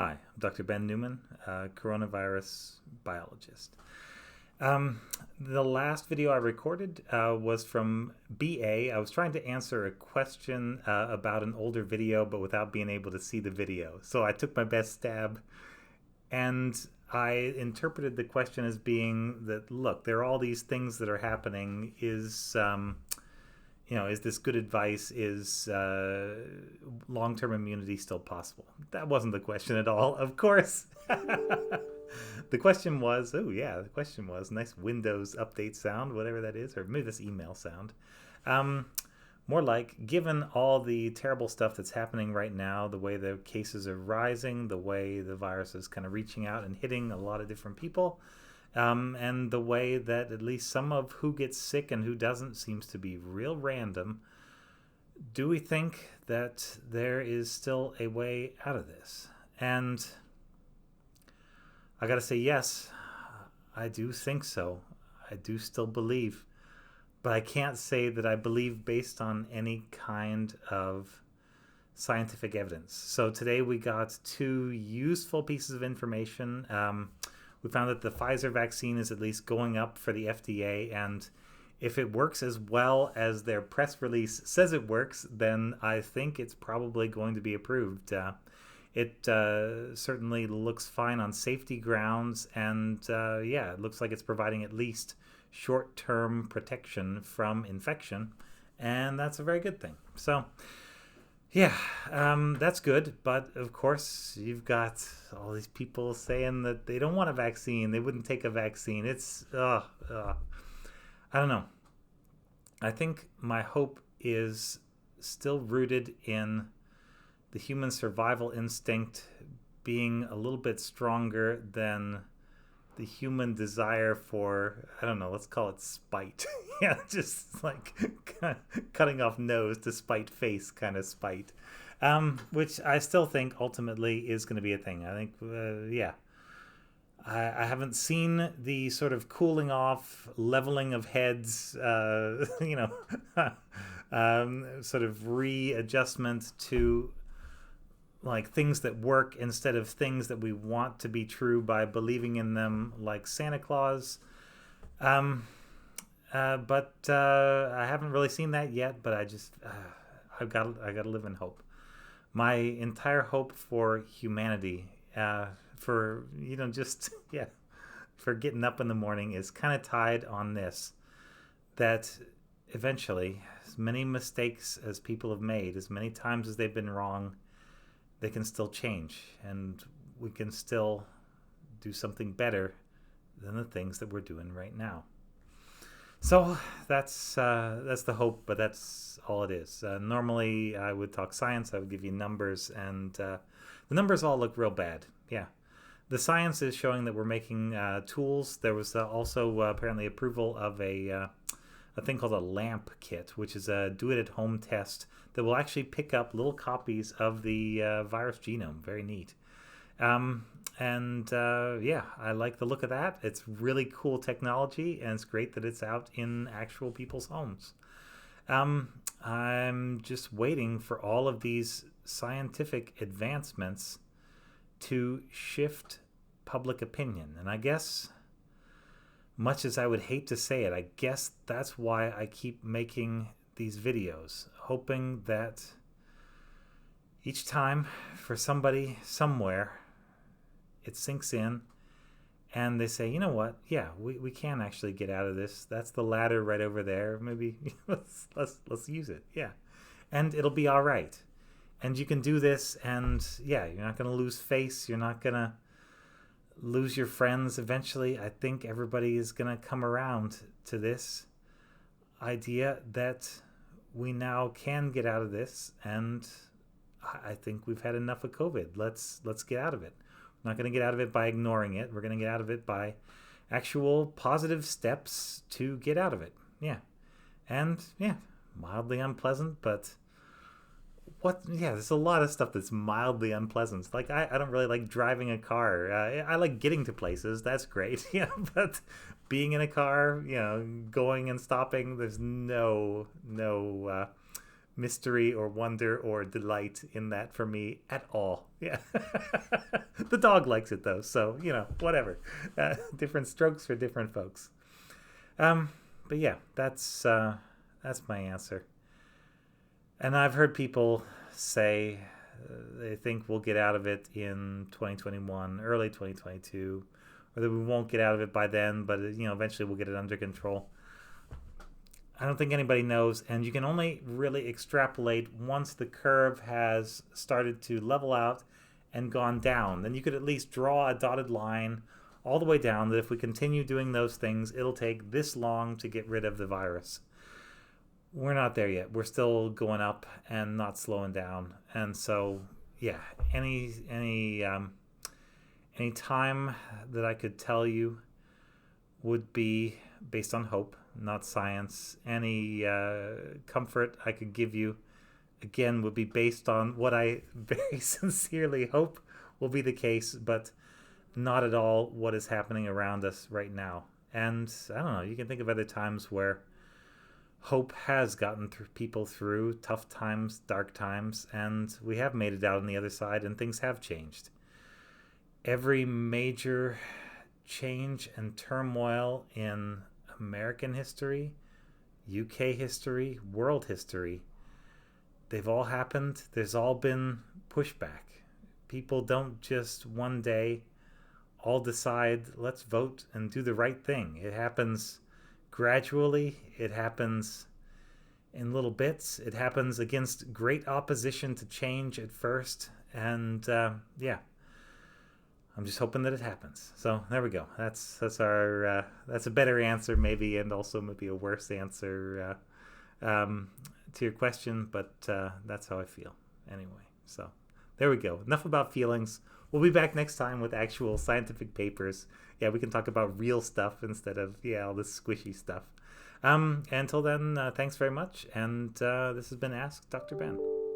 Hi, I'm Dr. Ben Newman, coronavirus biologist. The last video I recorded was from BA. I was trying to answer a question about an older video, but without being able to see the video. So I took my best stab, and I interpreted the question as being that, look, there are all these things that are happening. Is this good advice? Is long-term immunity still possible? That wasn't the question at all, of course. The question was, nice Windows update sound, whatever that is, or maybe this email sound. Um, More like, given all the terrible stuff that's happening right now, the way the cases are rising, the way the virus is kind of reaching out and hitting a lot of different people, and the way that at least some of who gets sick and who doesn't seems to be real random, do we think that there is still a way out of this? And I gotta say, yes, I do think so. I do still believe. But I can't say that I believe based on any kind of scientific evidence. So today we got two useful pieces of information. We found that the Pfizer vaccine is at least going up for the FDA, and if it works as well as their press release says it works, then I think it's probably going to be approved. It certainly looks fine on safety grounds, and it looks like it's providing at least short-term protection from infection, and that's a very good thing. So yeah, that's good. But of course, you've got all these people saying that they don't want a vaccine, they wouldn't take a vaccine. I don't know. I think my hope is still rooted in the human survival instinct being a little bit stronger than the human desire for, I don't know, let's call it spite. Yeah, just like cutting off nose to spite face kind of spite, which I still think ultimately is going to be a thing. I think, I haven't seen the sort of cooling off, leveling of heads, sort of readjustment to like things that work instead of things that we want to be true by believing in them, like Santa Claus. But I haven't really seen that yet. But I got to live in hope. My entire hope for humanity, for for getting up in the morning is kind of tied on this: that eventually, as many mistakes as people have made, as many times as they've been wrong, they can still change, and we can still do something better than the things that we're doing right now. So that's the hope, but that's all it is. Normally, I would talk science. I would give you numbers, and the numbers all look real bad. Yeah, the science is showing that we're making tools. There was also apparently approval of a thing called a LAMP kit, which is a do-it-at-home test that will actually pick up little copies of the virus genome. Very neat. I like the look of that. It's really cool technology, and it's great that it's out in actual people's homes. I'm just waiting for all of these scientific advancements to shift public opinion. And I guess, much as I would hate to say it, I guess that's why I keep making these videos, hoping that each time for somebody somewhere it sinks in and they say, you know what, yeah, we can actually get out of this. That's the ladder right over there. Maybe let's use it. Yeah, and it'll be all right, and you can do this, and yeah, you're not going to lose face, you're not going to lose your friends. Eventually, I think everybody is going to come around to this idea that we now can get out of this, and I think we've had enough of COVID. Let's get out of it. We're not going to get out of it by ignoring it. We're going to get out of it by actual positive steps to get out of it. Yeah. And yeah, mildly unpleasant, but there's a lot of stuff that's mildly unpleasant. Like I don't really like driving a car. I like getting to places. That's great. Yeah, but being in a car, going and stopping, there's no mystery or wonder or delight in that for me at all. Yeah. The dog likes it though, so, whatever. Different strokes for different folks. But yeah, that's my answer. And I've heard people say they think we'll get out of it in 2021, early 2022, or that we won't get out of it by then, but eventually we'll get it under control. I don't think anybody knows, and you can only really extrapolate once the curve has started to level out and gone down. Then you could at least draw a dotted line all the way down that if we continue doing those things, it'll take this long to get rid of the virus. We're not there yet. We're still going up and not slowing down. And so, yeah, any time that I could tell you would be based on hope, not science. Any comfort I could give you, again, would be based on what I very sincerely hope will be the case, but not at all what is happening around us right now. And I don't know, you can think of other times where hope has gotten people through tough times, dark times, and we have made it out on the other side and things have changed. Every major change and turmoil in American history, UK history, world history, they've all happened. There's all been pushback. People don't just one day all decide, let's vote and do the right thing. It happens gradually. It happens in little bits. It happens against great opposition to change at first. And yeah, I'm just hoping that it happens. So there we go. That's our that's a better answer maybe, and also maybe a worse answer to your question. But that's how I feel anyway. So there we go. Enough about feelings. We'll be back next time with actual scientific papers. Yeah, we can talk about real stuff instead of all this squishy stuff. Until then, thanks very much. And this has been Ask Dr. Ben.